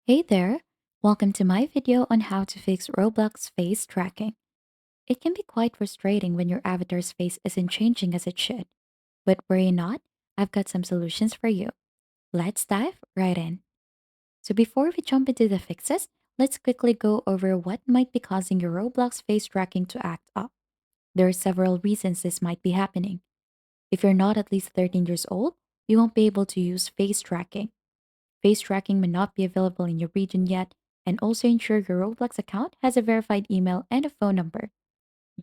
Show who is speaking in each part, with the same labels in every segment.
Speaker 1: Hey there! Welcome to my video on how to fix Roblox face tracking. It can be quite frustrating when your avatar's face isn't changing as it should. But worry not, I've got some solutions for you. Let's dive right in. So before we jump into the fixes, let's quickly go over what might be causing your Roblox face tracking to act up. There are several reasons this might be happening. If you're not at least 13 years old, you won't be able to use face tracking. Face tracking may not be available in your region yet, and also ensure your Roblox account has a verified email and a phone number.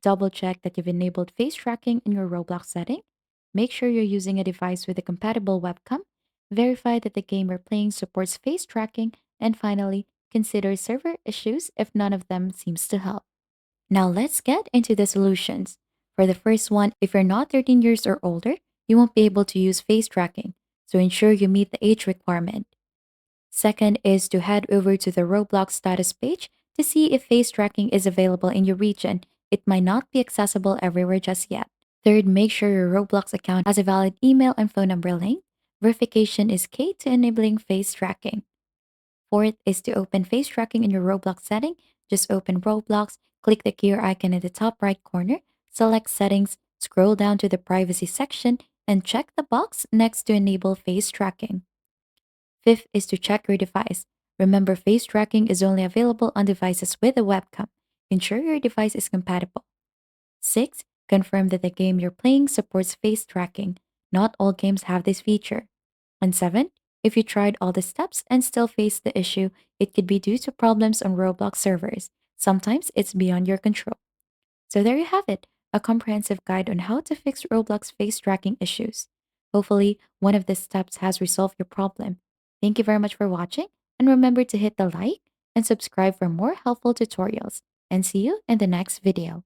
Speaker 1: Double check that you've enabled face tracking in your Roblox setting. Make sure you're using a device with a compatible webcam. Verify that the game you're playing supports face tracking. And finally, consider server issues if none of them seems to help. Now let's get into the solutions. For the first one, if you're not 13 years or older, you won't be able to use face tracking, so ensure you meet the age requirement. Second is to head over to the Roblox status page to see if face tracking is available in your region. It might not be accessible everywhere just yet. Third, make sure your Roblox account has a valid email and phone number link. Verification is key to enabling face tracking. Fourth is to open face tracking in your Roblox setting. Just open Roblox, click the gear icon in the top right corner, select settings, scroll down to the privacy section, and check the box next to enable face tracking. Fifth is to check your device. Remember, face tracking is only available on devices with a webcam. Ensure your device is compatible. Six, confirm that the game you're playing supports face tracking. Not all games have this feature. And seven, if you tried all the steps and still face the issue, it could be due to problems on Roblox servers. Sometimes it's beyond your control. So there you have it, a comprehensive guide on how to fix Roblox face tracking issues. Hopefully, one of the steps has resolved your problem. Thank you very much for watching, and remember to hit the like and subscribe for more helpful tutorials. And see you in the next video.